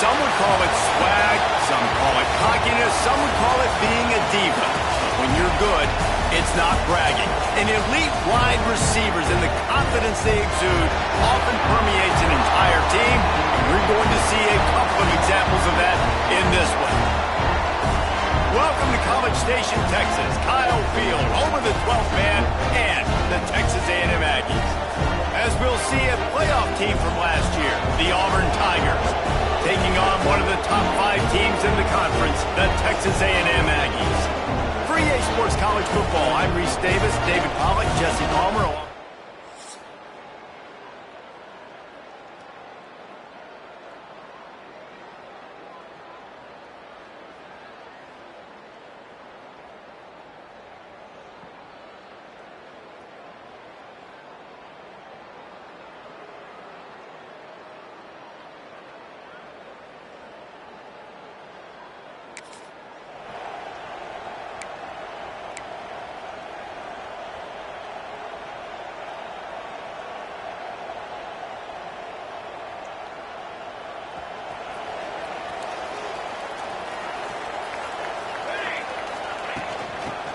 Some would call it swag, some call it cockiness, some would call it being a diva. When you're good, it's not bragging. And elite wide receivers and the confidence they exude often permeates an entire team. And we're going to see a couple of examples of that in this one. Welcome to College Station, Texas. Kyle Field, home of the 12th man and the Texas A&M Aggies. As we'll see, a playoff team from last year, the Auburn Tigers, taking on one of the top 5 teams in the conference, the Texas A&M Aggies. For EA Sports College Football, I'm Reese Davis, David Pollack, Jesse Palmer.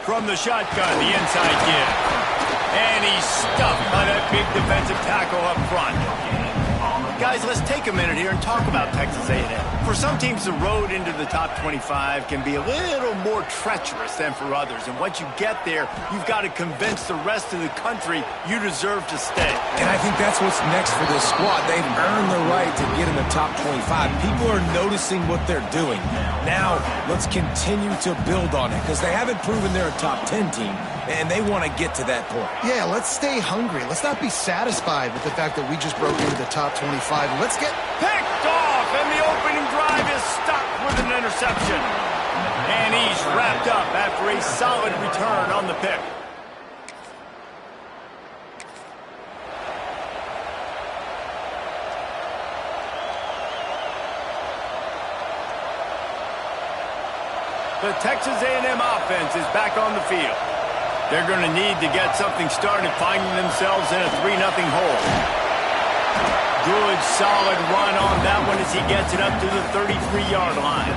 From the shotgun, the inside give. And he's stuffed by that big defensive tackle up front. Guys, let's take a minute here and talk about Texas A&M. For some teams, the road into the top 25 can be a little more treacherous than for others. And once you get there, you've got to convince the rest of the country you deserve to stay. And I think that's what's next for this squad. They've earned the right to get in the top 25. People are noticing what they're doing. Now, let's continue to build on it because they haven't proven they're a top 10 team, and they want to get to that point. Yeah, let's stay hungry. Let's not be satisfied with the fact that we just broke into the top 25. Let's get picked off, and the opening drive is stopped with an interception. And he's wrapped up after a solid return on the pick. The Texas A&M offense is back on the field. They're going to need to get something started, finding themselves in a 3-0 hole. Good, solid run on that one as he gets it up to the 33-yard line.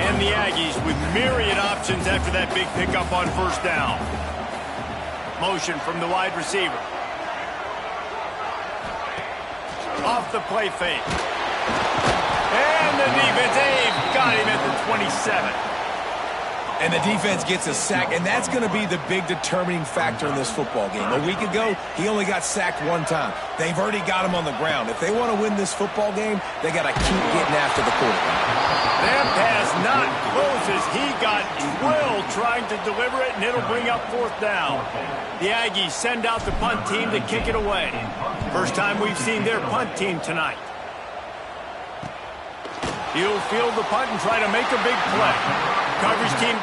And the Aggies with myriad options after that big pickup on first down. Motion from the wide receiver. Off the play fake. And the defense, they've got him at the 27. And the defense gets a sack, and that's going to be the big determining factor in this football game. A week ago, he only got sacked one time. They've already got him on the ground. If they want to win this football game, they got to keep getting after the quarterback. That pass not close as he got drilled trying to deliver it, and it'll bring up fourth down. The Aggies send out the punt team to kick it away. First time we've seen their punt team tonight. He'll field the punt and try to make a big play. Coverage team.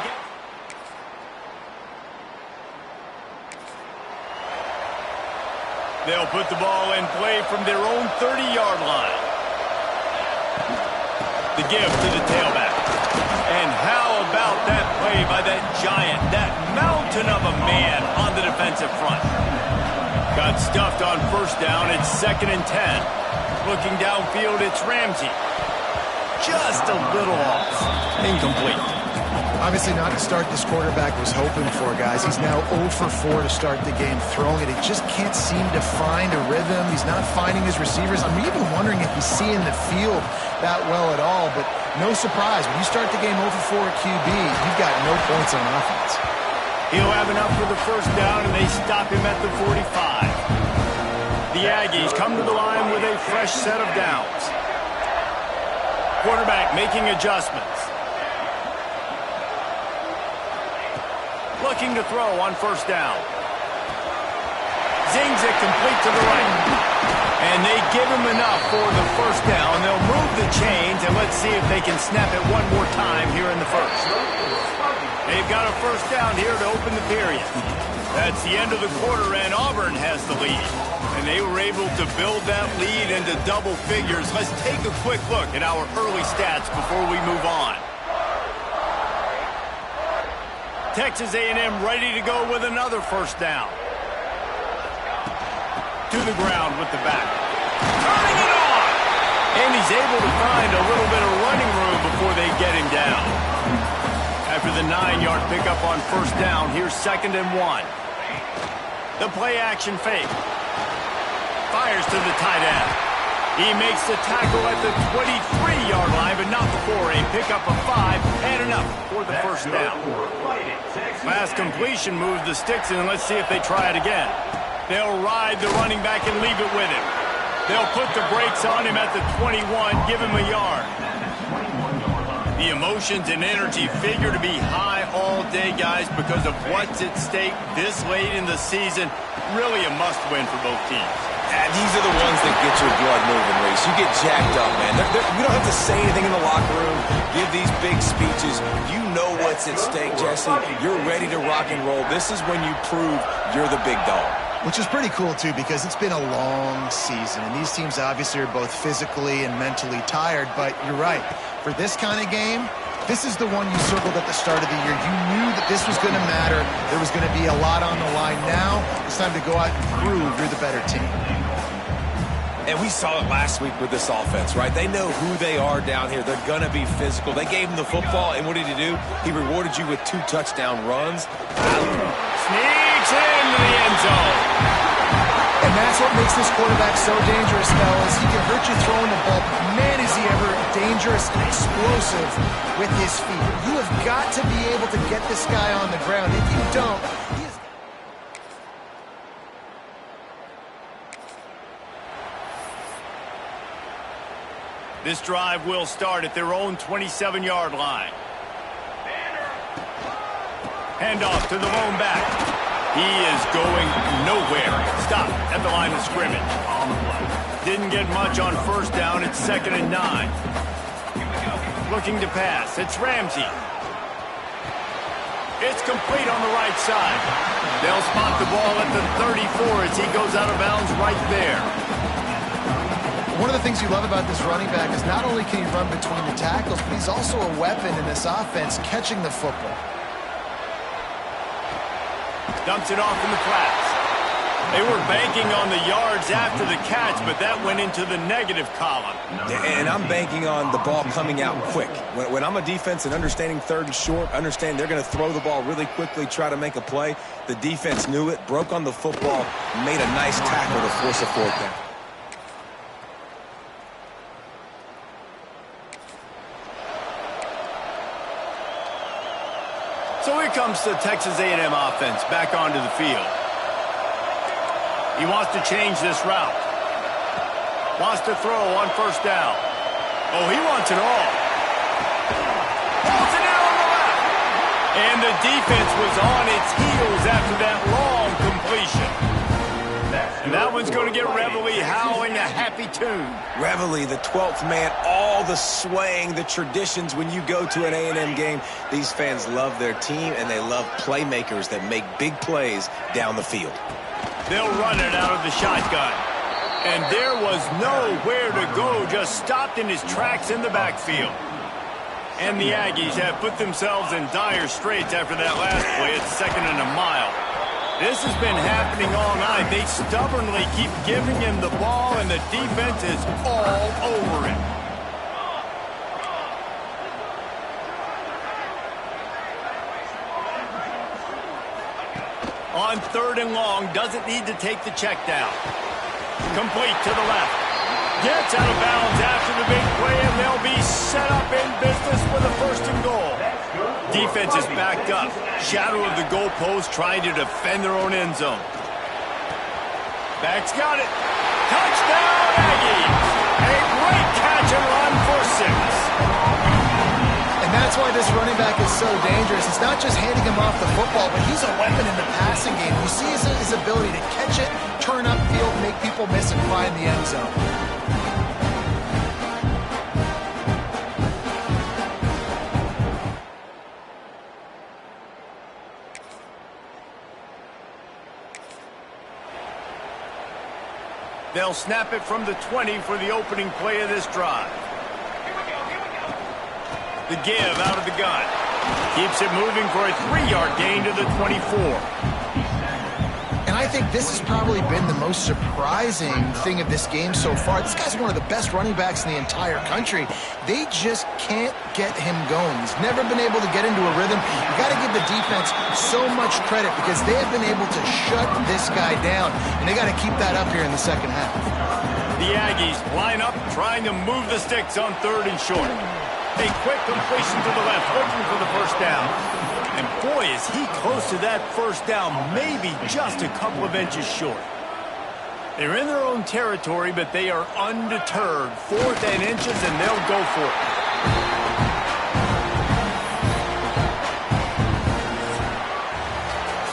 They'll put the ball in play from their own 30-yard line. The give to the tailback. And how about that play by that giant, that mountain of a man on the defensive front? Got stuffed on first down. It's 2nd and 10. Looking downfield, it's Ramsey. Just a little off. Incomplete. Obviously not the start this quarterback was hoping for, guys. He's now 0 for 4 to start the game throwing it. He just can't seem to find a rhythm. He's not finding his receivers. I'm even wondering if he's seeing the field that well at all, but no surprise. When you start the game 0 for 4 at QB, you've got no points on offense. He'll have enough for the first down, and they stop him at the 45. The Aggies come to the line with a fresh set of downs. Quarterback making adjustments. Looking to throw on first down. Zings it complete to the right. And they give him enough for the first down. They'll move the chains, and let's see if they can snap it one more time here in the first. They've got a first down here to open the period. That's the end of the quarter, and Auburn has the lead. And they were able to build that lead into double figures. Let's take a quick look at our early stats before we move on. Texas A&M ready to go with another first down. To the ground with the back. Turning it on! And he's able to find a little bit of running room before they get him down. After the 9-yard pickup on first down, here's 2nd and 1. The play-action fake. Fires to the tight end. He makes the tackle at the 23-yard line, but not before a pickup of 5 and enough for the first down. Fast completion moves the sticks, and let's see if they try it again. They'll ride the running back and leave it with him. They'll put the brakes on him at the 21, give him a yard. The emotions and energy figure to be high all day, guys, because of what's at stake this late in the season. Really a must-win for both teams. These are the ones that get your blood moving, Reese. You get jacked up, man. We don't have to say anything in the locker room, give these big speeches. You know what's at stake, Jesse. You're ready to rock and roll. This is when you prove you're the big dog. Which is pretty cool, too, because it's been a long season. And these teams obviously are both physically and mentally tired. But you're right. For this kind of game, this is the one you circled at the start of the year. You knew that this was going to matter. There was going to be a lot on the line. Now it's time to go out and prove you're the better team. And we saw it last week with this offense, right? They know who they are down here. They're going to be physical. They gave him the football, and what did he do? He rewarded you with 2 touchdown runs. Sneaks into the end zone. And that's what makes this quarterback so dangerous, fellas. He can hurt you throwing the ball. Man, is he ever dangerous and explosive with his feet. You have got to be able to get this guy on the ground. If you don't, he is... This drive will start at their own 27-yard line. Handoff to the lone back. He is going nowhere. Stop at the line of scrimmage. Didn't get much on first down. It's 2nd and 9. Looking to pass. It's Ramsey. It's complete on the right side. They'll spot the ball at the 34 as he goes out of bounds right there. One of the things you love about this running back is not only can he run between the tackles, but he's also a weapon in this offense, catching the football. Dumps it off in the flats. They were banking on the yards after the catch, but that went into the negative column. And I'm banking on the ball coming out quick. When I'm a defense and understanding 3rd and short, understand they're going to throw the ball really quickly, try to make a play. The defense knew it, broke on the football, made a nice tackle to force a 4th down. So here comes the Texas A&M offense back onto the field. He wants to change this route. Wants to throw on first down. Oh, he wants it all. Pulls it in on the left. And the defense was on its heels after that long completion. And that one's going to get Reveille howling a happy tune. Reveille, the 12th man, all the swaying, the traditions when you go to an A&M game. These fans love their team, and they love playmakers that make big plays down the field. They'll run it out of the shotgun. And there was nowhere to go, just stopped in his tracks in the backfield. And the Aggies have put themselves in dire straits after that last play at 2nd and a mile. This has been happening all night. They stubbornly keep giving him the ball, and the defense is all over it. On 3rd and long, doesn't need to take the check down. Complete to the left. Gets out of bounds after the big play, and they'll be set up in business with a 1st and goal. Defense is backed up. Shadow of the goalpost trying to defend their own end zone. Back's got it. Touchdown, Aggies. A great catch and run for 6. And that's why this running back is so dangerous. It's not just handing him off the football, but he's a weapon in the passing game. You see his ability to catch it, turn upfield, make people miss, and find the end zone. They'll snap it from the 20 for the opening play of this drive. The give out of the gun. Keeps it moving for a 3-yard gain to the 24. And I think this has probably been the most surprising thing of this game so far. This guy's one of the best running backs in the entire country. They just can't get him going. He's never been able to get into a rhythm. You got to give the defense so much credit because they have been able to shut this guy down, and they got to keep that up here in the second half. The Aggies line up, trying to move the sticks on 3rd and short. A quick completion to the left, looking for the first down. And boy, is he close to that first down, maybe just a couple of inches short. They're in their own territory, but they are undeterred. 4th and inches, and they'll go for it.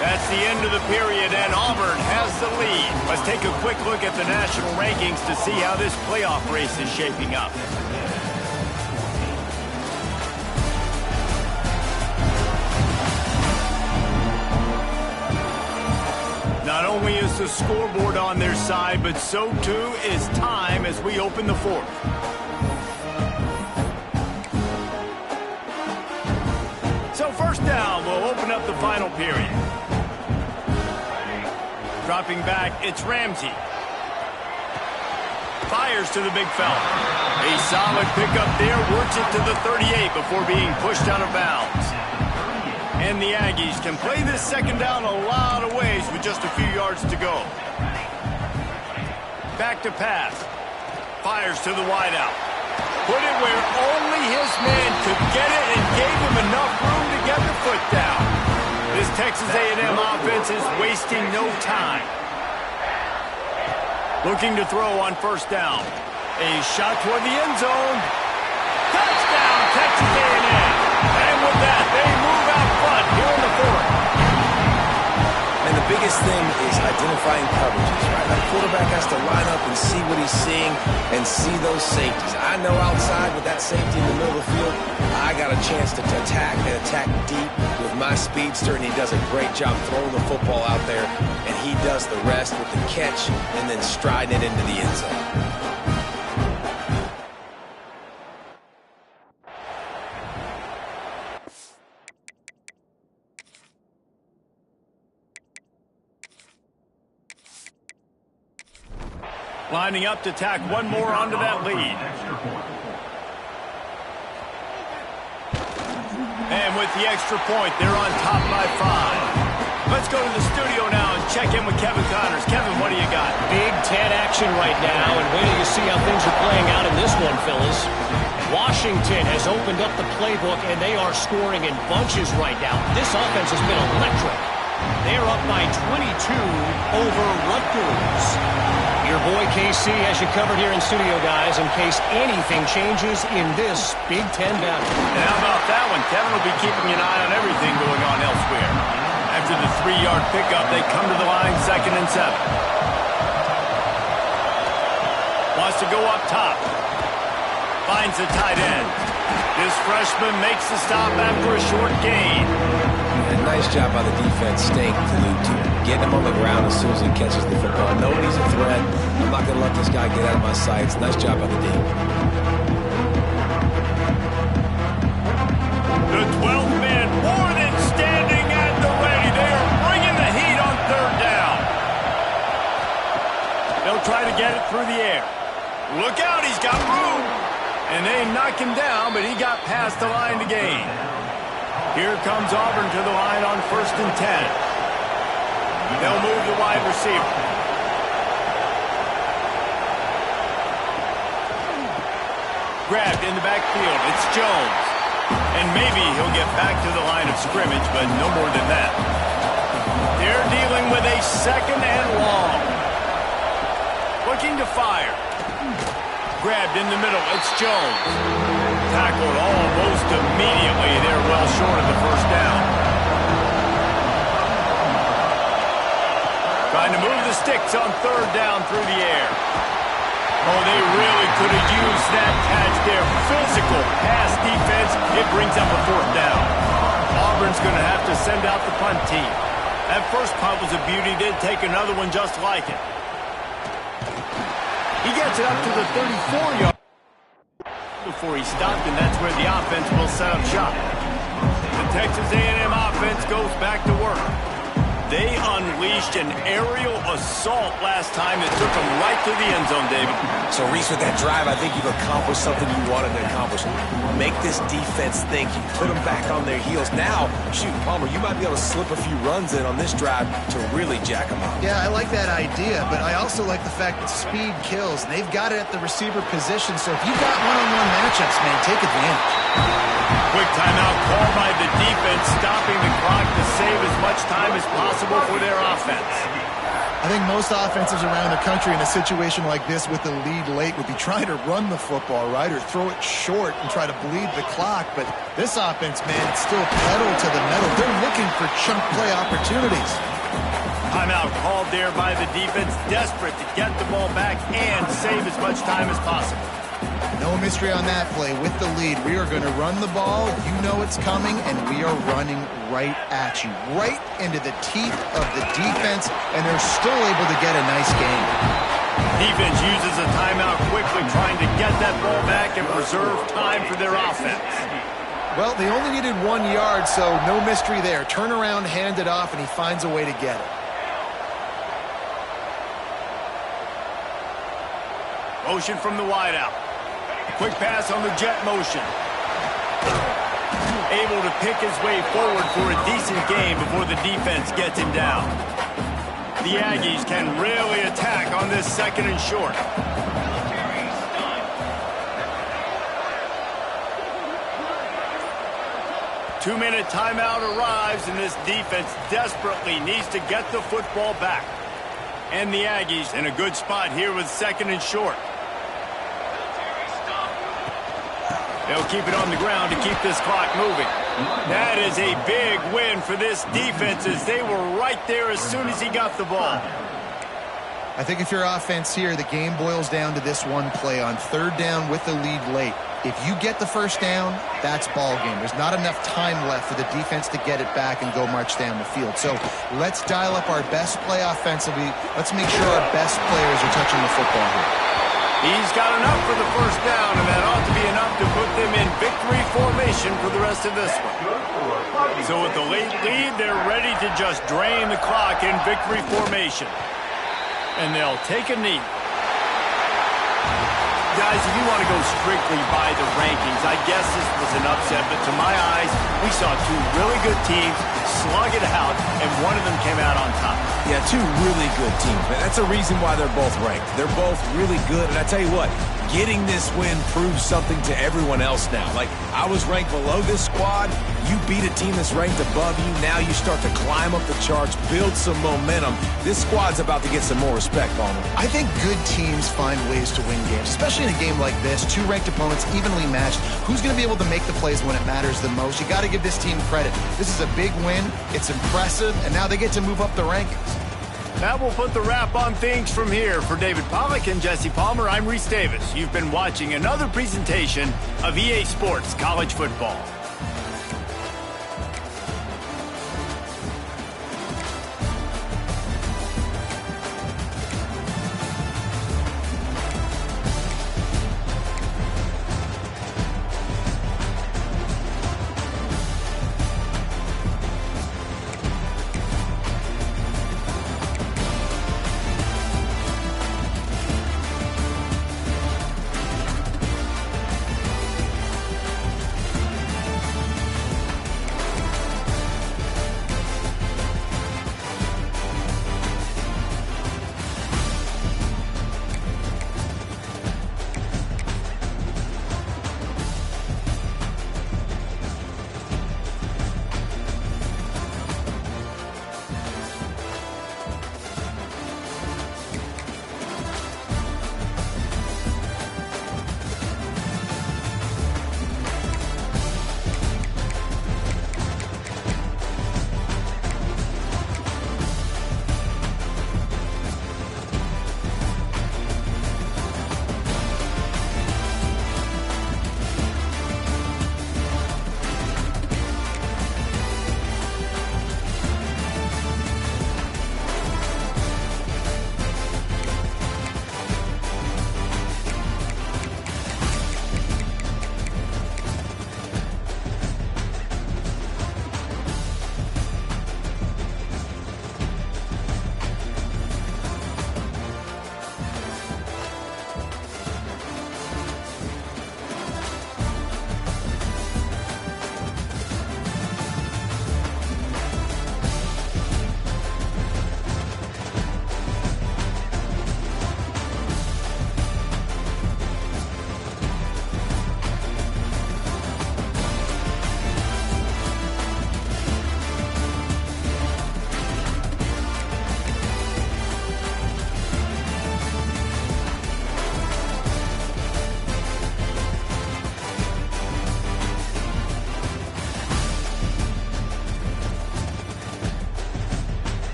That's the end of the period, and Auburn has the lead. Let's take a quick look at the national rankings to see how this playoff race is shaping up. Not only is the scoreboard on their side, but so too is time as we open the 4th. So first down, we'll open up the final period. Dropping back, it's Ramsey. Fires to the big fella. A solid pickup there, works it to the 38 before being pushed out of bounds. And the Aggies can play this second down a lot of ways with just a few yards to go. Back to pass. Fires to the wideout. Put it where only his man could get it and gave him enough room to get the foot down. This Texas A&M offense is wasting no time. Looking to throw on first down. A shot toward the end zone. Touchdown, Texas A&M. And with that, they move out front here in the 4th. And the biggest thing is identifying coverages, right? The quarterback has to line up and see what he's seeing and see those safeties. I know outside with that safety in the middle of the field, I got a chance to attack and attack deep with my speedster, and he does a great job throwing the football out there, and he does the rest with the catch and then striding it into the end zone. Lining up to tack one more onto that lead. And with the extra point, they're on top by 5. Let's go to the studio now and check in with Kevin Connors. Kevin, what do you got? Big Ten action right now, and wait till you see how things are playing out in this one, fellas. Washington has opened up the playbook, and they are scoring in bunches right now. This offense has been electric. They're up by 22 over Rutgers. Your boy KC has you covered here in studio, guys, in case anything changes in this Big Ten battle. And how about that one? Kevin will be keeping an eye on everything going on elsewhere. After the 3-yard pickup, they come to the line 2nd and 7. Wants to go up top. Finds the tight end. This freshman makes the stop after a short gain. And nice job by the defense staying glued to him. Getting him on the ground as soon as he catches the football. Knowing he's a threat, I'm not going to let this guy get out of my sights. Nice job by the D. The 12th man more than standing at the ready. They are bringing the heat on 3rd down. They'll try to get it through the air. Look out, he's got room. And they knock him down, but he got past the line to gain. Here comes Auburn to the line on 1st and 10. They'll move the wide receiver. Grabbed in the backfield. It's Jones. And maybe he'll get back to the line of scrimmage, but no more than that. They're dealing with a 2nd and long. Looking to fire. Grabbed in the middle. It's Jones. Tackled almost immediately. They're well short of the first down. Trying to move the sticks on 3rd down through the air. Oh, they really could have used that catch there. Physical pass defense. It brings up a 4th down. Auburn's going to have to send out the punt team. That first punt was a beauty. Did take another one just like it. He gets it up to the 34-yard before he stopped, and that's where the offense will set up shop. The Texas A&M offense goes back to work. They unleashed an aerial assault last time that took them right to the end zone, David. So, Reese, with that drive, I think you've accomplished something you wanted to accomplish. Make this defense think. You put them back on their heels. Now, shoot, Palmer, you might be able to slip a few runs in on this drive to really jack them up. Yeah, I like that idea, but I also like the fact that speed kills. And they've got it at the receiver position, so if you've got one-on-one matchups, man, take advantage. Quick timeout called by the defense, stopping the clock to save as much time as possible for their offense. I think most offenses around the country in a situation like this with the lead late would be trying to run the football, right, or throw it short and try to bleed the clock. But this offense, man, it's still pedal to the metal. They're looking for chunk play opportunities. Timeout called there by the defense, desperate to get the ball back and save as much time as possible. No mystery on that play. With the lead, we are going to run the ball. You know it's coming, and we are running right at you, right into the teeth of the defense, and they're still able to get a nice gain. Defense uses a timeout quickly, trying to get that ball back and preserve time for their offense. Well, they only needed 1 yard, so no mystery there. Turn around, hand it off, and he finds a way to get it. Motion from the wideout. Quick pass on the jet motion. Able to pick his way forward for a decent gain before the defense gets him down. The Aggies can really attack on this 2nd and short. Two-minute timeout arrives, and this defense desperately needs to get the football back. And the Aggies in a good spot here with 2nd and short. They'll keep it on the ground to keep this clock moving. That is a big win for this defense, as they were right there as soon as he got the ball. I think if you're offense here, the game boils down to this one play on 3rd down with the lead late. If you get the 1st down, that's ball game. There's not enough time left for the defense to get it back and go march down the field. So let's dial up our best play offensively. Let's make sure our best players are touching the football here. He's got enough for the 1st down, and that ought to be enough to put them in victory formation for the rest of this one. So with the late lead, they're ready to just drain the clock in victory formation. And they'll take a knee. Guys, if you want to go strictly by the rankings, I guess this was an upset, but to my eyes, we saw two really good teams slug it out, and one of them came out on top. Yeah, two really good teams, man. That's a reason why they're both ranked. They're both really good, and I tell you what, getting this win proves something to everyone else now. Like, I was ranked below this squad. You beat a team that's ranked above you. Now you start to climb up the charts, build some momentum. This squad's about to get some more respect on them. I think good teams find ways to win games, especially in a game like this. Two ranked opponents, evenly matched. Who's going to be able to make the plays when it matters the most? You got to give this team credit. This is a big win. It's impressive, and now they get to move up the rankings. That will put the wrap on things from here. For David Pollack and Jesse Palmer, I'm Reese Davis. You've been watching another presentation of EA Sports College Football.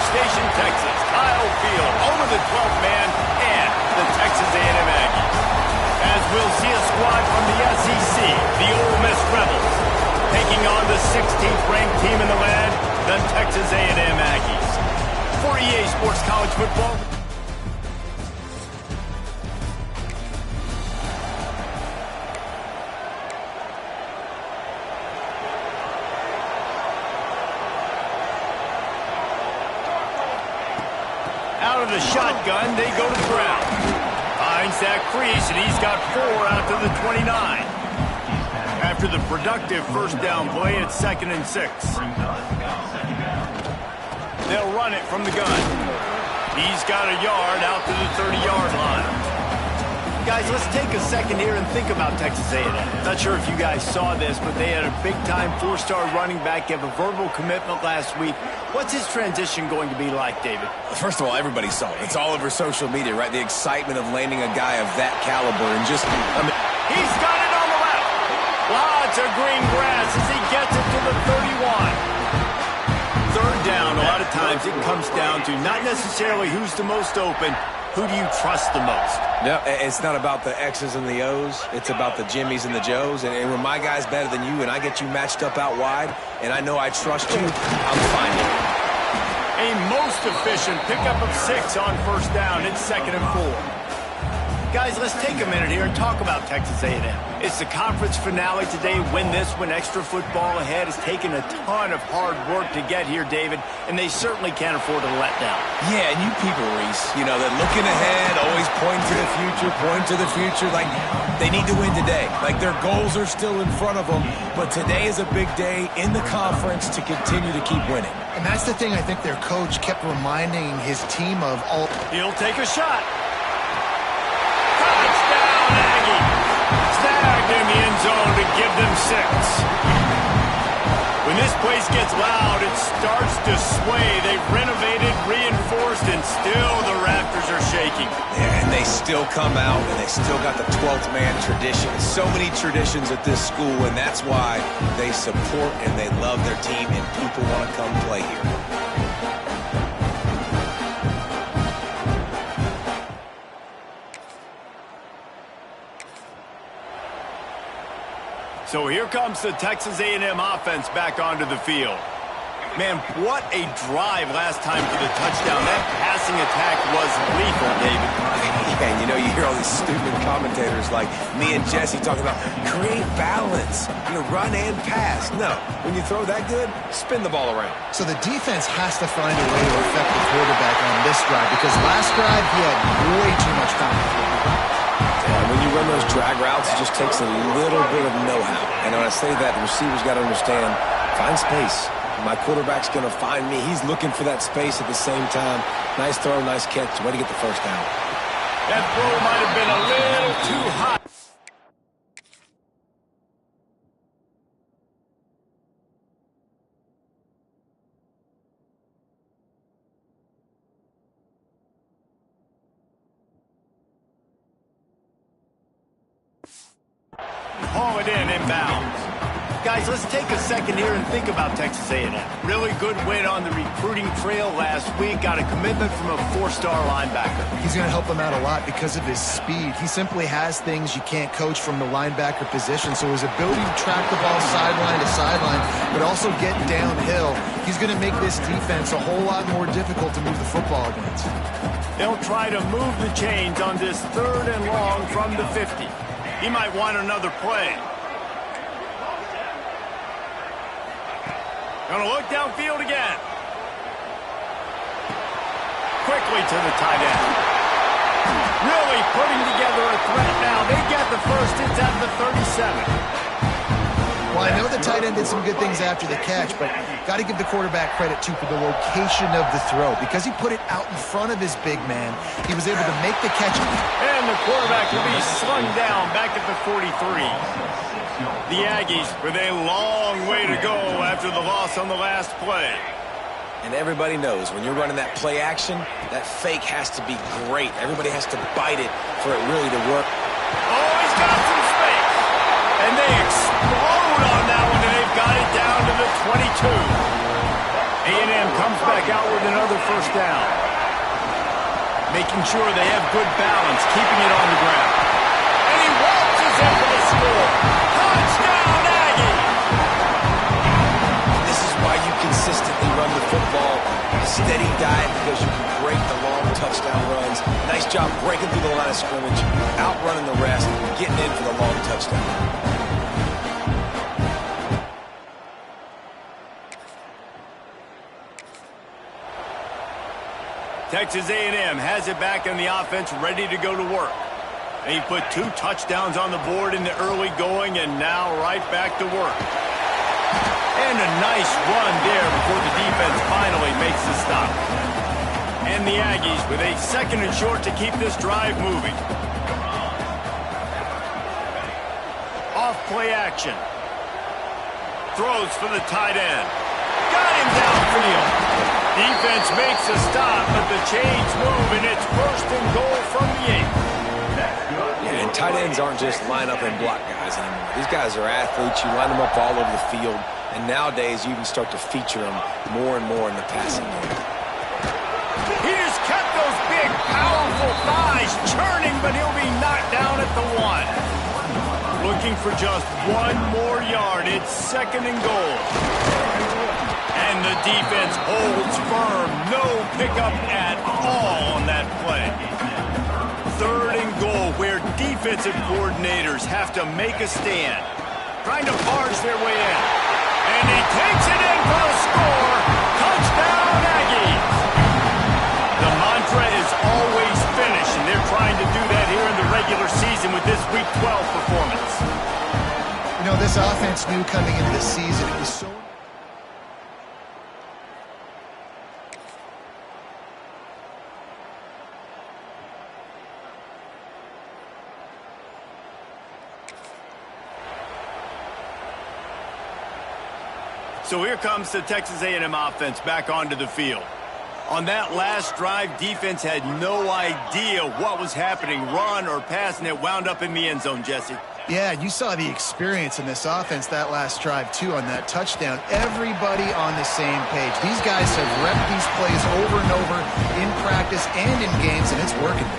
Station, Texas, Kyle Field, home of the 12th man and the Texas A&M Aggies. As we'll see a squad from the SEC, the Ole Miss Rebels, taking on the 16th ranked team in the land, the Texas A&M Aggies. For EA Sports College Football. Out of the shotgun, they go to the ground. Finds that crease, and he's got 4 out to the 29. After the productive first down play, it's 2nd and 6. They'll run it from the gun. He's got a yard out to the 30-yard line. Guys, let's take a second here and think about Texas A&M. Not sure if you guys saw this, but they had a big-time 4-star running back give a verbal commitment last week. What's his transition going to be like, David? First of all, everybody saw it. It's all over social media, right? The excitement of landing a guy of that caliber and just... He's got it on the left. Lots of green grass as he gets it to the 31. Third down, a lot of times it comes down to not necessarily who's the most open, who do you trust the most? No, it's not about the X's and the O's. It's about the Jimmies and the Joes. And when my guy's better than you and I get you matched up out wide and I know I trust you, I'm finding it. A most efficient pickup of 6 on first down. It's 2nd and 4. Guys, let's take a minute here and talk about Texas A&M. It's the conference finale today. Win this one. Extra football ahead. Has taken a ton of hard work to get here, David, and they certainly can't afford to let down. Yeah, and you people, Reese, you know, they're looking ahead, always pointing to the future, like they need to win today. Like their goals are still in front of them, but today is a big day in the conference to continue to keep winning. And that's the thing I think their coach kept reminding his team of all. He'll take a shot. Touchdown, Aggie. Snagged in the end zone to give them 6. When this place gets loud, it starts to sway. They've renovated, reinforced, and still the rafters are shaking. Yeah, and they still come out, and they still got the 12th man tradition. So many traditions at this school, and that's why they support and they love their team, and people want to come play here. So here comes the Texas A&M offense back onto the field. Man, what a drive last time for the touchdown. That passing attack was lethal, David. Yeah, and you know, you hear all these stupid commentators like me and Jesse talking about create balance, you know, run and pass. No, when you throw that good, spin the ball around. So the defense has to find a way to affect the quarterback on this drive because last drive he had way too much time. When you run those drag routes, it just takes a little bit of know-how. And when I say that, the receiver's got to understand, find space. My quarterback's going to find me. He's looking for that space at the same time. Nice throw, nice catch. Way to get the first down. That throw might have been a little too high. Haul it in inbounds. Guys, let's take a second here and think about Texas A&M. Really good win on the recruiting trail last week. Got a commitment from a 4-star linebacker. He's going to help them out a lot because of his speed. He simply has things you can't coach from the linebacker position. So his ability to track the ball sideline to sideline, but also get downhill, he's going to make this defense a whole lot more difficult to move the football against. They'll try to move the chains on this 3rd and long from the 50. He might want another play. Gonna look downfield again. Quickly to the tight end. Really putting together a threat now. They get the first. It's at the 37. Well, I know the tight end did some good things after the catch, but got to give the quarterback credit, too, for the location of the throw. Because he put it out in front of his big man, he was able to make the catch. And the quarterback will be slung down back at the 43. The Aggies with a long way to go after the loss on the last play. And everybody knows when you're running that play action, that fake has to be great. Everybody has to bite it for it really to work. Oh, he's got some space. And they explode on that one, and they've got it down to the 22. A&M comes back out with another first down. Making sure they have good balance, keeping it on the ground. And he waltzes in for the score. Touchdown, Aggie! This is why you consistently run the football. A steady diet because you can break the long touchdown runs. Nice job breaking through the line of scrimmage, outrunning the rest, getting in for the long touchdown. Texas A&M has it back in the offense, ready to go to work. And he put 2 touchdowns on the board in the early going, and now right back to work. And a nice run there before the defense finally makes the stop. And the Aggies with a 2nd and short to keep this drive moving. Off play action. Throws for the tight end. Got him downfield. Defense makes a stop, but the chains move, and it's 1st and goal from the 8. Yeah, and tight ends aren't just line up and block guys anymore. These guys are athletes. You line them up all over the field, and nowadays you can start to feature them more and more in the passing game. He just kept those big, powerful thighs churning, but he'll be knocked down at the 1. Looking for just 1 more yard. It's 2nd and goal. And the defense holds firm. No pickup at all on that play. 3rd and goal, where defensive coordinators have to make a stand. Trying to barge their way in. And he takes it in for the score. Touchdown, Aggies. The mantra is always finish, and they're trying to do that here in the regular season with this Week 12 performance. You know, this offense knew coming into the season it was so... So here comes the Texas A&M offense back onto the field. On that last drive, defense had no idea what was happening, run or pass, and it wound up in the end zone, Jesse. Yeah, you saw the experience in this offense that last drive, too, on that touchdown. Everybody on the same page. These guys have repped these plays over and over in practice and in games, and it's working.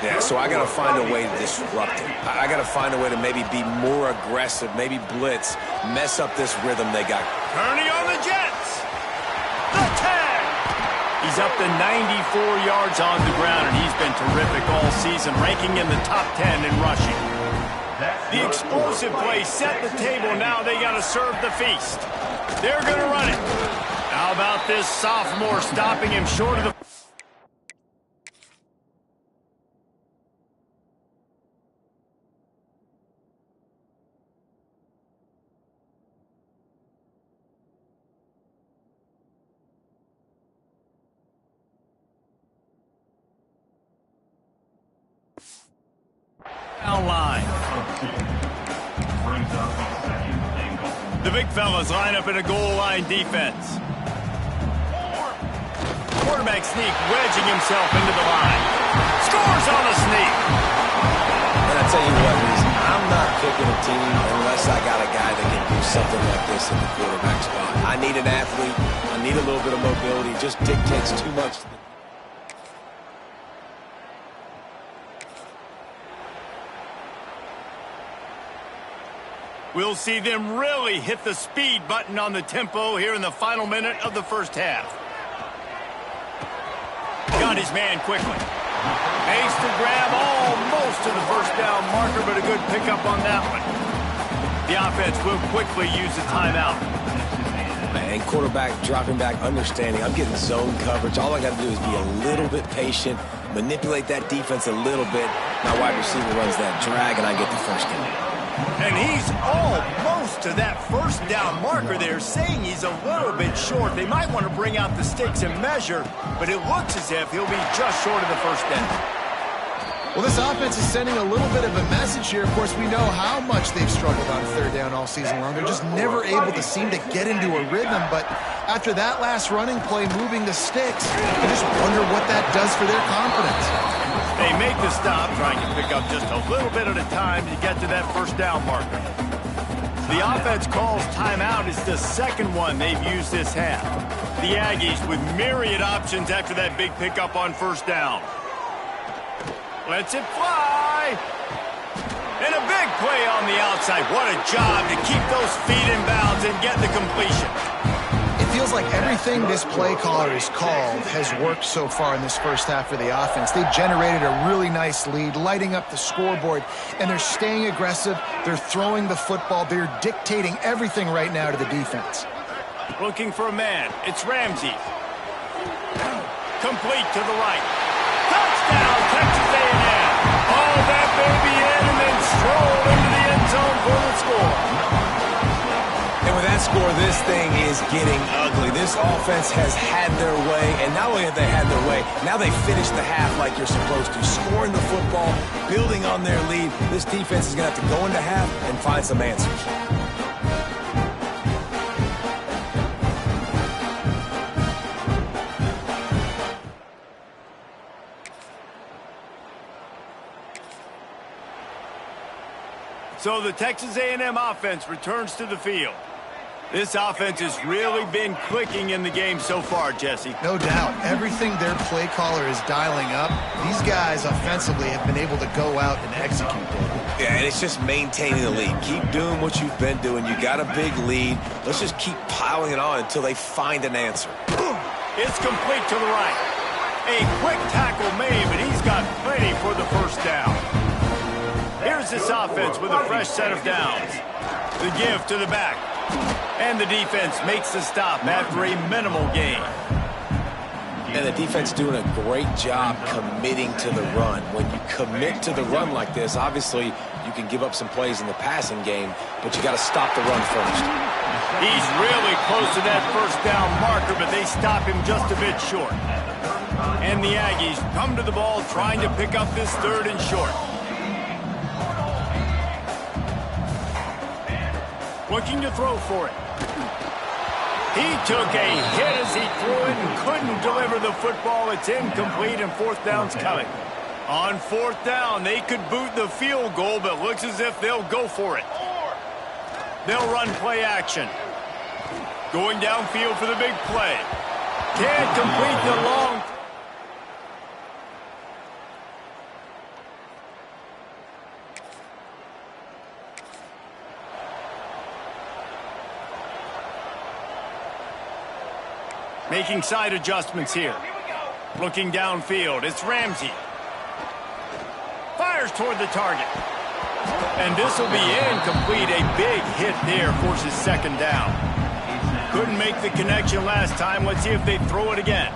Yeah, so I got to find a way to disrupt it. I got to find a way to maybe be more aggressive, maybe blitz, mess up this rhythm they got. Kearney on the Jets. The tag. He's up to 94 yards on the ground, and he's been terrific all season, ranking in the top 10 in rushing. The explosive play set the table. Now they got to serve the feast. They're going to run it. How about this sophomore stopping him short of the... line. The big fellas line up in a goal line defense. Quarterback sneak, wedging himself into the line. Scores on a sneak. And I tell you what, I'm not picking a team unless I got a guy that can do something like this in the quarterback spot. I need an athlete. I need a little bit of mobility. It just dictates too much. We'll see them really hit the speed button on the tempo here in the final minute of the first half. Got his man quickly. Makes the grab almost to the first down marker, but a good pickup on that one. The offense will quickly use the timeout. And quarterback dropping back, understanding I'm getting zone coverage. All I got to do is be a little bit patient, manipulate that defense a little bit. My wide receiver runs that drag, and I get the first down. And he's almost to that first down marker there, saying he's a little bit short. They might want to bring out the sticks and measure, but it looks as if he'll be just short of the first down. Well, this offense is sending a little bit of a message here. Of course, we know how much they've struggled on third down all season long. They're just never able to seem to get into a rhythm. But after that last running play, moving the sticks, you just wonder what that does for their confidence. They make the stop, trying to pick up just a little bit at a time to get to that first down marker. The offense calls timeout. It's the second one they've used this half. The Aggies with myriad options after that big pickup on first down. Lets it fly. And a big play on the outside. What a job to keep those feet in bounds and get the completion. It feels like everything this play caller has called has worked so far in this first half for the offense. They've generated a really nice lead, lighting up the scoreboard, and they're staying aggressive. They're throwing the football. They're dictating everything right now to the defense. Looking for a man. It's Ramsey. Complete to the right. Touchdown, Texas A&M. Oh, that baby in and then stroll into the end zone for the score. And with that score, this thing is getting ugly. This offense has had their way, and not only have they had their way, now they finish the half like you're supposed to, scoring the football, building on their lead. This defense is going to have to go into half and find some answers. So the Texas A&M offense returns to the field. This offense has really been clicking in the game so far, Jesse. No doubt. Everything their play caller is dialing up, these guys offensively have been able to go out and execute it. Yeah, and it's just maintaining the lead. Keep doing what you've been doing. You got a big lead. Let's just keep piling it on until they find an answer. It's complete to the right. A quick tackle made, but he's got plenty for the first down. Here's this offense with a fresh set of downs. The give to the back. And the defense makes the stop after a minimal gain. And the defense doing a great job committing to the run. When you commit to the run like this, obviously you can give up some plays in the passing game, but you got to stop the run first. He's really close to that first down marker, but they stop him just a bit short. And the Aggies come to the ball trying to pick up this third and short. Looking to throw for it. He took a hit as he threw it and couldn't deliver the football. It's incomplete and fourth down's coming. On fourth down, they could boot the field goal, but looks as if they'll go for it. They'll run play action. Going downfield for the big play. Can't complete the long. Making side adjustments here. Looking downfield, it's Ramsey. Fires toward the target. And this will be incomplete. A big hit there forces second down. Couldn't make the connection last time. Let's see if they throw it again.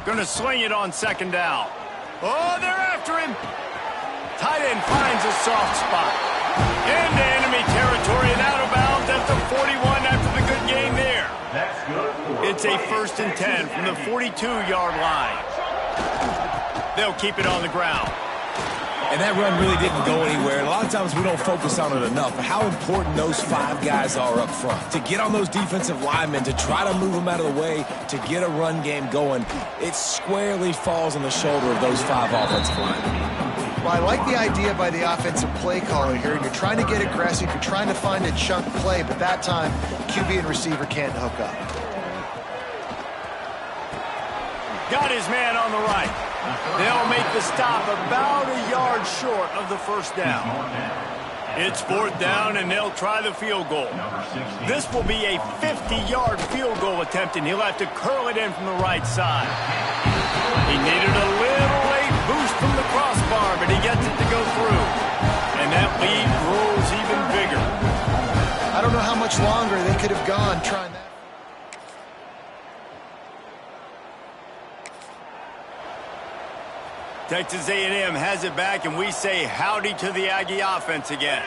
Gonna sling it on second down. Oh, they're after him. Tight end finds a soft spot. Into enemy territory and out of bounds at the 41 after the good game there. It's a 1st and 10 from the 42-yard line. They'll keep it on the ground. And that run really didn't go anywhere. And a lot of times we don't focus on it enough. But how important those 5 guys are up front. To get on those defensive linemen, to try to move them out of the way, to get a run game going, it squarely falls on the shoulder of those 5 offensive linemen. Well, I like the idea by the offensive play caller here. You're trying to get aggressive. You're trying to find a chunk play, but that time, QB and receiver can't hook up. Got his man on the right. They'll make the stop about a yard short of the first down. It's fourth down, and they'll try the field goal. This will be a 50-yard field goal attempt, and he'll have to curl it in from the right side. He needed a little late boost from the crossbar, but he gets it to go through. And that lead grows even bigger. I don't know how much longer they could have gone trying that. Texas A&M has it back, and we say howdy to the Aggie offense again.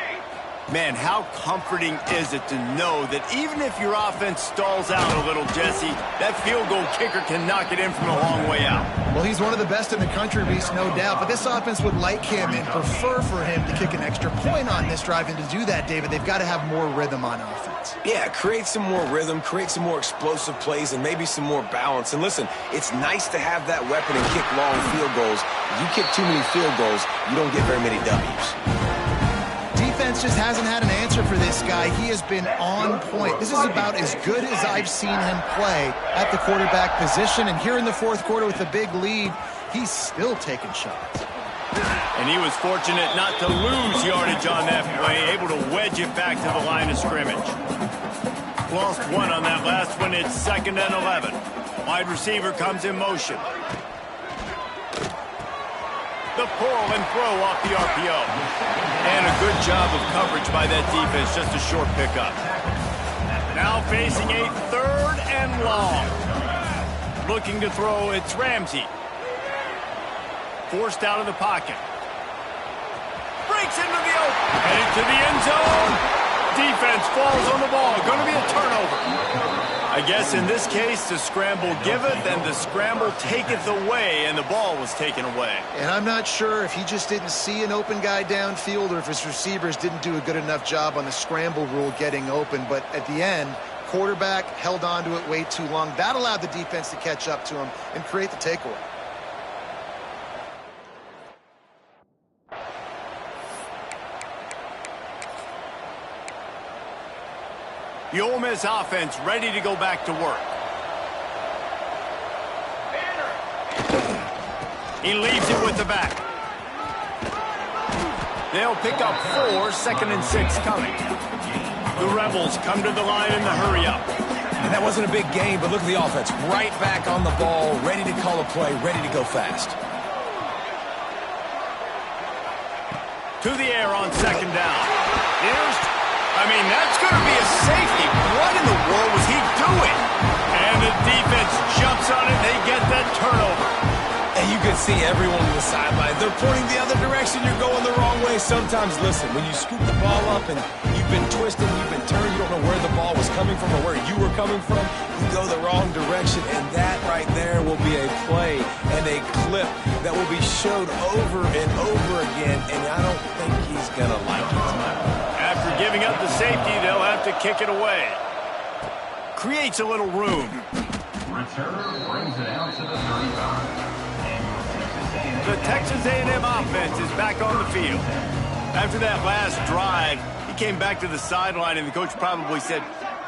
Man, how comforting is it to know that even if your offense stalls out a little, Jesse, that field goal kicker can knock it in from a long way out. Well, he's one of the best in the country, Reese, no doubt. But this offense would like him and prefer for him to kick an extra point on this drive. And to do that, David, they've got to have more rhythm on offense. Yeah, create some more rhythm, create some more explosive plays, and maybe some more balance. And listen, it's nice to have that weapon and kick long field goals. If you kick too many field goals, you don't get very many W's. Defense defense just hasn't had an answer for this guy. He has been on point. This is about as good as I've seen him play at the quarterback position. And here in the fourth quarter with a big lead, he's still taking shots. And he was fortunate not to lose yardage on that play, able to wedge it back to the line of scrimmage. Lost one on that last one. It's 2nd and 11. Wide receiver comes in motion. The pull and throw off the RPO. And a good job of coverage by that defense, just a short pickup. Now facing a 3rd and long. Looking to throw, it's Ramsey. Forced out of the pocket. Breaks into the open. Headed to the end zone. Defense falls on the ball. Going to be a turnover. I guess in this case, the scramble giveth and the scramble taketh away, and the ball was taken away. And I'm not sure if he just didn't see an open guy downfield or if his receivers didn't do a good enough job on the scramble rule getting open. But at the end, quarterback held on to it way too long. That allowed the defense to catch up to him and create the takeaway. The Ole Miss offense ready to go back to work. He leaves it with the back. They'll pick up 4, 2nd and 6 coming. The Rebels come to the line in the hurry up. And that wasn't a big game, but look at the offense. Right back on the ball, ready to call a play, ready to go fast. To the air on 2nd down. That's going to be a safety. What in the world was he doing? And the defense jumps on it. They get that turnover. And you can see everyone on the sideline. They're pointing the other direction. You're going the wrong way. Sometimes, listen, when you scoop the ball up and you've been twisting, you've been turned, you don't know where the ball was coming from or where you were coming from, you go the wrong direction. And that right there will be a play and a clip that will be showed over and over again. And I don't think he's going to like it. After giving up the safety, they'll have to kick it away. Creates a little room. Return brings it out to the 35. The Texas A&M offense is back on the field. After that last drive, he came back to the sideline, and the coach probably said,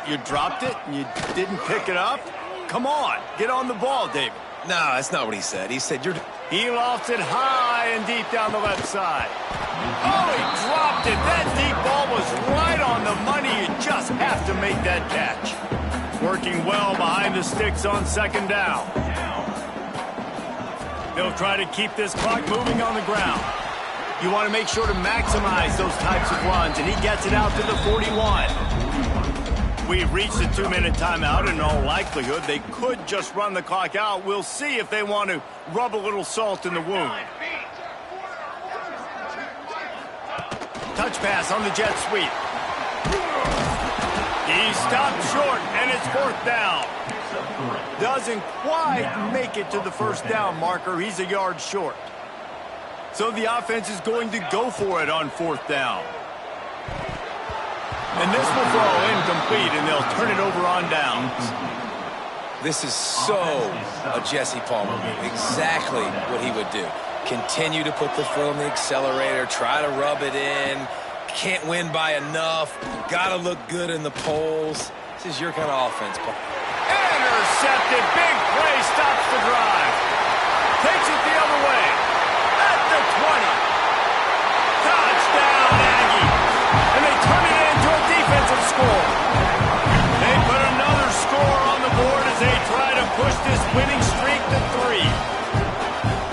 "You dropped it and you didn't pick it up? Come on, get on the ball, David." No, that's not what he said. He said, He lofts it high and deep down the left side. Oh, he dropped it. That deep ball was right on the money. You just have to make that catch. Working well behind the sticks on 2nd down. They'll try to keep this clock moving on the ground. You want to make sure to maximize those types of runs, and he gets it out to the 41. We've reached the 2-minute timeout. In all likelihood, they could just run the clock out. We'll see if they want to rub a little salt in the wound. Touch pass on the jet sweep. He stopped short, and it's 4th down. Doesn't quite make it to the 1st down marker. He's a yard short. So the offense is going to go for it on 4th down. And this will throw incomplete, and they'll turn it over on downs. This is so a Jesse Palmer move. Exactly what he would do. Continue to put the foot on the accelerator, try to rub it in. Can't win by enough. Got to look good in the polls. This is your kind of offense, Paul. Intercepted. Big play. Stops the drive. Takes it the other way. At the 20. Touchdown, Aggie. And they turn it into a defensive score. They put another score on the board as they try to push this winning streak to 3.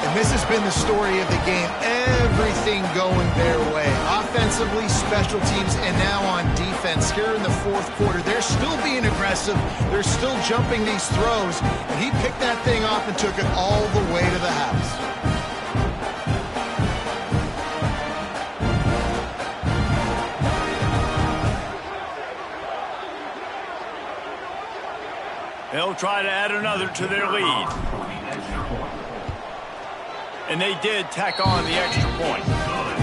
And this has been the story of the game. Everything going their way. Offensively, special teams, and now on defense. Here in the fourth quarter, they're still being aggressive. They're still jumping these throws. And he picked that thing off and took it all the way to the house. They'll try to add another to their lead. And they did tack on the extra point.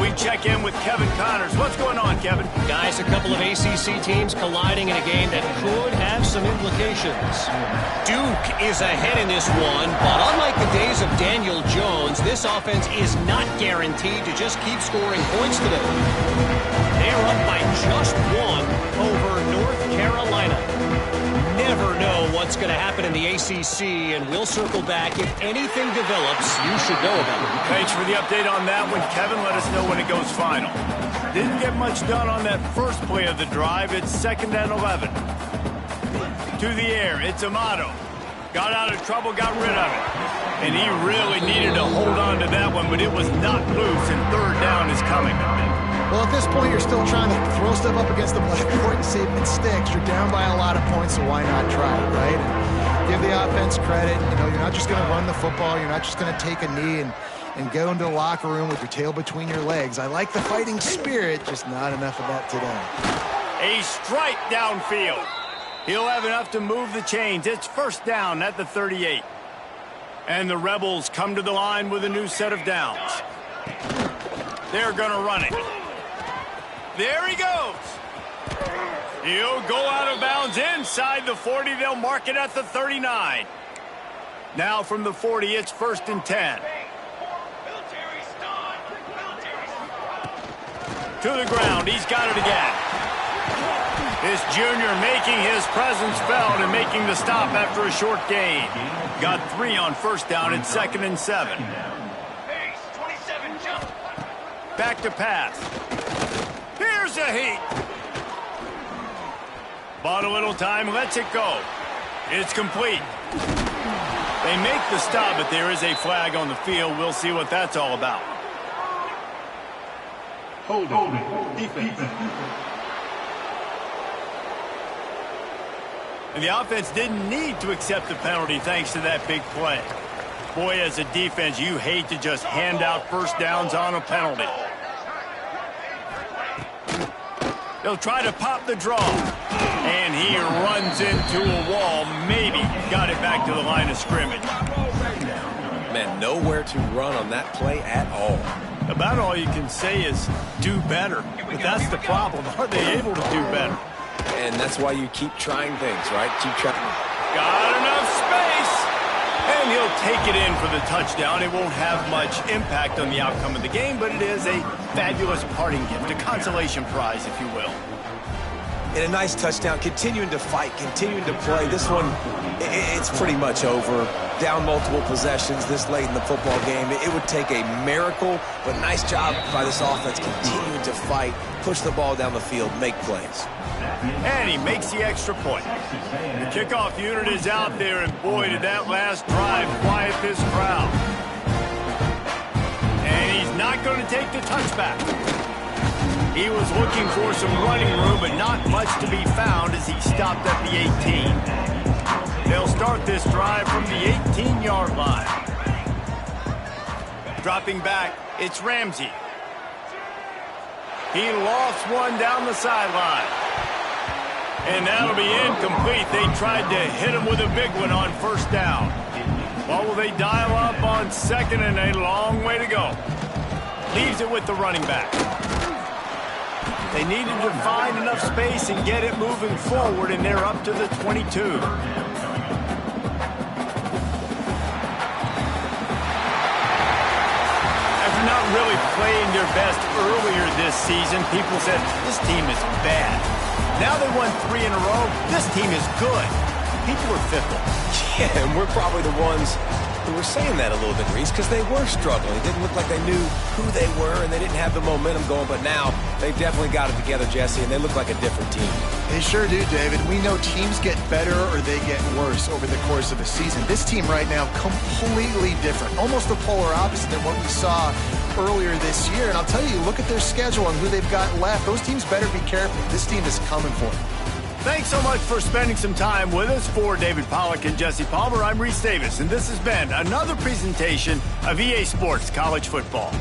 We check in with Kevin Connors. What's going on, Kevin? Guys, a couple of ACC teams colliding in a game that could have some implications. Duke is ahead in this one, but unlike the days of Daniel Jones, this offense is not guaranteed to just keep scoring points today. They're up by just one over North Carolina. Never know what's going to happen in the ACC, and we'll circle back. If anything develops, you should know about it. Thanks for the update on that one, Kevin. Let us know when it goes final. Didn't get much done on that first play of the drive. It's 2nd and 11. To the air, it's Amato. Got out of trouble, got rid of it. And he really needed to hold on to that one, but it was not loose, and 3rd down is coming. Well, at this point, you're still trying to throw stuff up against the blackboard and see if it sticks. You're down by a lot of points, so why not try it, right? And give the offense credit. You know, you're not just going to run the football. You're not just going to take a knee and go into the locker room with your tail between your legs. I like the fighting spirit, just not enough of that today. A strike downfield. He'll have enough to move the chains. It's 1st down at the 38. And the Rebels come to the line with a new set of downs. They're going to run it. There he goes. He'll go out of bounds inside the 40. They'll mark it at the 39. Now from the 40, it's 1st and 10. To the ground. He's got it again. This junior making his presence felt and making the stop after a short gain. Got 3 on 1st down. It's 2nd and 7. Back to pass. Here's a heat. Bought a little time, lets it go. It's complete. They make the stop, but there is a flag on the field. We'll see what that's all about. Hold it. Defense. And the offense didn't need to accept the penalty thanks to that big play. Boy, as a defense, you hate to just hand out 1st downs on a penalty. They'll try to pop the draw. And he runs into a wall. Maybe got it back to the line of scrimmage. Man, nowhere to run on that play at all. About all you can say is do better. But that's the problem. Are they able to do better? And that's why you keep trying things, right? Keep trying. Got enough space. And he'll take it in for the touchdown. It won't have much impact on the outcome of the game, but it is a fabulous parting gift, a consolation prize, if you will. And a nice touchdown, continuing to fight, continuing to play. This one, it's pretty much over. Down multiple possessions this late in the football game. It would take a miracle, but nice job by this offense continuing to fight, push the ball down the field, make plays. And he makes the extra point. The kickoff unit is out there, and boy, did that last drive quiet this crowd. And he's not going to take the touchback. He was looking for some running room, but not much to be found as he stopped at the 18. They'll start this drive from the 18-yard line. Dropping back, it's Ramsey. He lofts one down the sideline. And that'll be incomplete. They tried to hit him with a big one on 1st down. What will they dial up on 2nd, and a long way to go? Leaves it with the running back. They needed to find enough space and get it moving forward, and they're up to the 22. After not really playing their best earlier this season, people said, this team is bad. Now they won 3 in a row. This team is good. People are fickle. Yeah, and we're probably the ones who were saying that a little bit, Reese, because they were struggling. It didn't look like they knew who they were, and they didn't have the momentum going. But now they've definitely got it together, Jesse, and they look like a different team. They sure do, David. We know teams get better or they get worse over the course of a season. This team right now, completely different. Almost the polar opposite than what we saw earlier this year. And I'll tell you, look at their schedule and who they've got left. Those teams better be careful. This team is coming for them. Thanks so much for spending some time with us. For David Pollack and Jesse Palmer, I'm Reese Davis, and this has been another presentation of EA Sports College Football.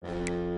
down.